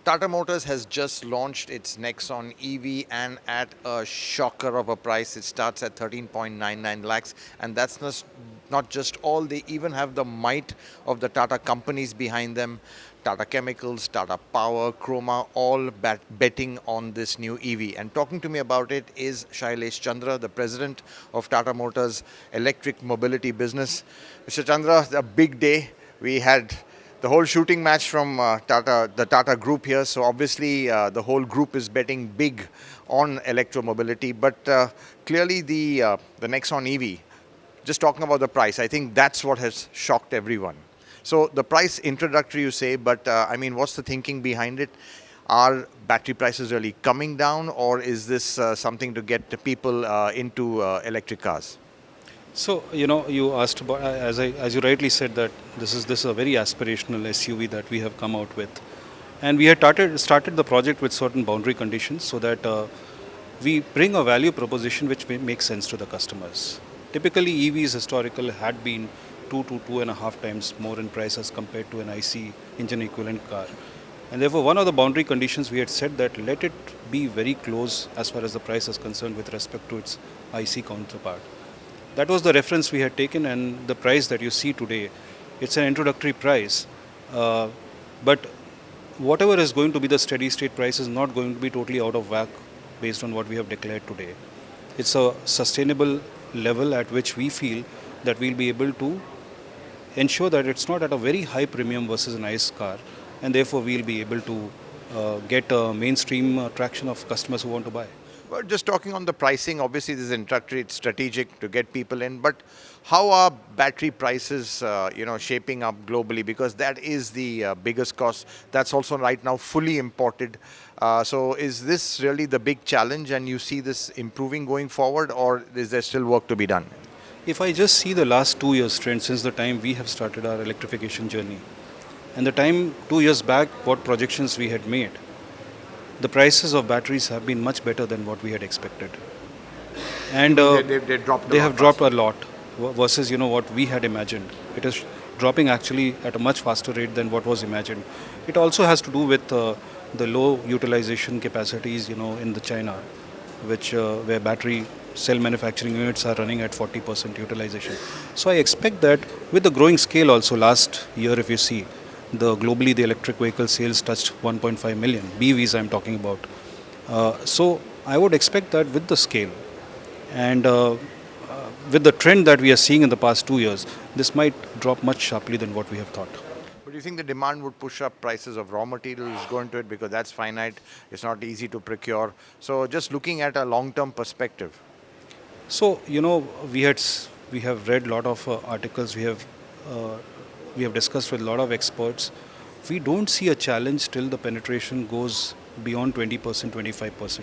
Tata Motors has just launched its Nexon EV and at a shocker of a price. It starts at 13.99 lakhs, and that's not just all. They even have the might of the Tata companies behind them. Tata Chemicals, Tata Power, Chroma, all betting on this new EV. And talking to me about it is Shailesh Chandra, the president of Tata Motors electric mobility business. Mr. Chandra, a big day. We had the whole shooting match from the Tata Group here. So obviously, the whole group is betting big on electromobility. But clearly, the Nexon EV, just talking about the price, I think that's what has shocked everyone. So the price introductory, you say, but I mean, what's the thinking behind it? Are battery prices really coming down, or is this something to get the people into electric cars? So, you asked about, as you rightly said, that this is a very aspirational SUV that we have come out with. And we had started the project with certain boundary conditions so that we bring a value proposition which makes sense to the customers. Typically, EVs historical had been 2 to 2.5 times more in price as compared to an IC engine equivalent car. And therefore, one of the boundary conditions we had said that let it be very close as far as the price is concerned with respect to its IC counterpart. That was the reference we had taken, and the price that you see today, it's an introductory price. But whatever is going to be the steady state price is not going to be totally out of whack based on what we have declared today. It's a sustainable level at which we feel that we'll be able to ensure that it's not at a very high premium versus an ICE car, and therefore we'll be able to get a mainstream traction of customers who want to buy. But just talking on the pricing, obviously this is introductory, it's strategic to get people in. But how are battery prices, shaping up globally? Because that is the biggest cost. That's also right now fully imported. So is this really the big challenge, and you see this improving going forward, or is there still work to be done? If I just see the last 2 years trend since the time we have started our electrification journey, and the time 2 years back, what projections we had made, the prices of batteries have been much better than what we had expected. And They dropped a they lot have dropped faster. a lot versus what we had imagined. It is dropping actually at a much faster rate than what was imagined. It also has to do with the low utilization capacities in the China, which where battery cell manufacturing units are running at 40% utilization. So I expect that with the growing scale also, last year if you see, globally the electric vehicle sales touched 1.5 million BEVs I'm talking about. So I would expect that with the scale and with the trend that we are seeing in the past 2 years, this might drop much sharply than what we have thought. But do you think the demand would push up prices of raw materials, go into it, because that's finite, it's not easy to procure. So just looking at a long-term perspective. So we have read a lot of articles. We have discussed with a lot of experts. We don't see a challenge till the penetration goes beyond 20%, 25%.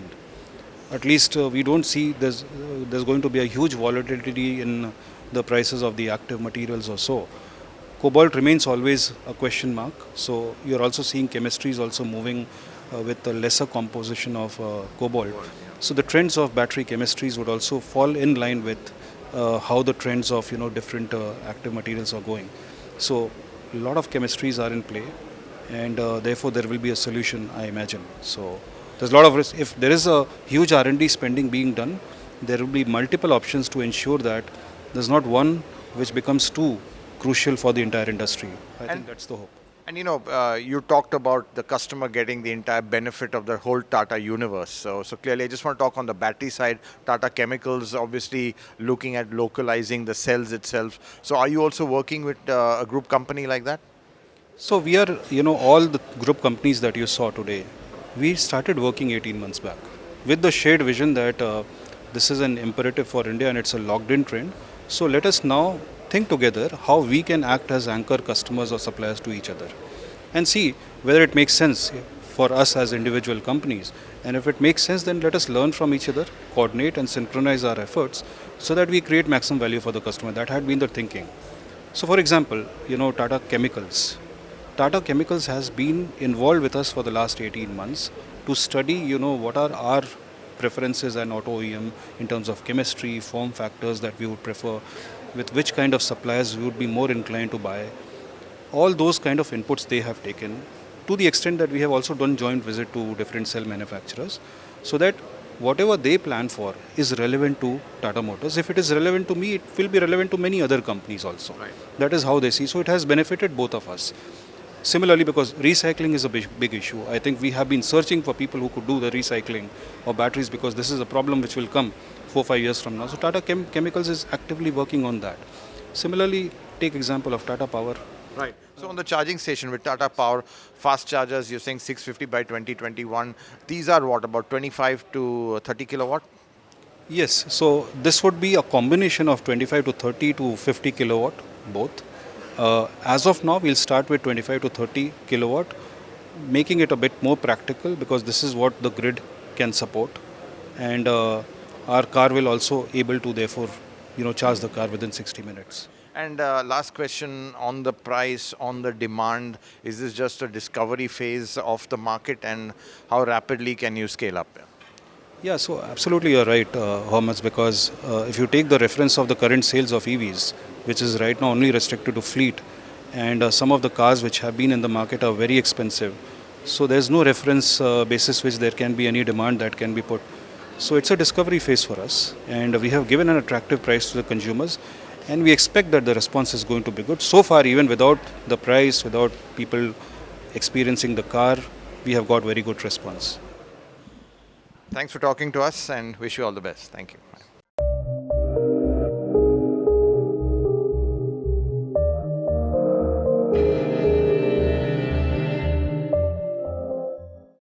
At least we don't see there's going to be a huge volatility in the prices of the active materials or so. Cobalt remains always a question mark. So you're also seeing chemistries also moving with a lesser composition of cobalt. So the trends of battery chemistries would also fall in line with how the trends of different active materials are going. So a lot of chemistries are in play, and therefore there will be a solution, I imagine. So there's a lot of risk. If there is a huge R&D spending being done, there will be multiple options to ensure that there's not one which becomes too crucial for the entire industry. I And think that's the hope. And you talked about the customer getting the entire benefit of the whole Tata universe. So clearly, I just want to talk on the battery side. Tata Chemicals obviously looking at localizing the cells itself. So are you also working with a group company like that? So we are, all the group companies that you saw today, we started working 18 months back with the shared vision that this is an imperative for India and it's a locked in trend. So let us now think together how we can act as anchor customers or suppliers to each other and see whether it makes sense for us as individual companies. And if it makes sense, then let us learn from each other, coordinate and synchronize our efforts so that we create maximum value for the customer. That had been the thinking. So for example, Tata Chemicals. Tata Chemicals has been involved with us for the last 18 months to study, what are our preferences and auto OEM in terms of chemistry, form factors that we would prefer, with which kind of suppliers we would be more inclined to buy. All those kind of inputs they have taken. to the extent that we have also done joint visit to different cell manufacturers, so that whatever they plan for is relevant to Tata Motors. If it is relevant to me, it will be relevant to many other companies also. Right. That is how they see. So it has benefited both of us. Similarly, because recycling is a big issue, I think we have been searching for people who could do the recycling of batteries, because this is a problem which will come 4-5 years from now. So Tata Chemicals is actively working on that. Similarly, take example of Tata Power. Right. So on the charging station with Tata Power, fast chargers, you're saying 650 by 2021. These are what, about 25 to 30 kilowatt? Yes, so this would be a combination of 25 to 30 to 50 kilowatt, both. As of now, we'll start with 25 to 30 kilowatt, making it a bit more practical, because this is what the grid can support, and our car will also able to therefore, charge the car within 60 minutes. And last question on the price, on the demand. Is this just a discovery phase of the market, and how rapidly can you scale up? Yeah, so absolutely you're right, Hormazd, because if you take the reference of the current sales of EVs, which is right now only restricted to fleet, and some of the cars which have been in the market are very expensive. So there's no reference basis which there can be any demand that can be put. So it's a discovery phase for us, and we have given an attractive price to the consumers, and we expect that the response is going to be good. So far, even without the price, without people experiencing the car, we have got very good response. Thanks for talking to us, and wish you all the best. Thank you.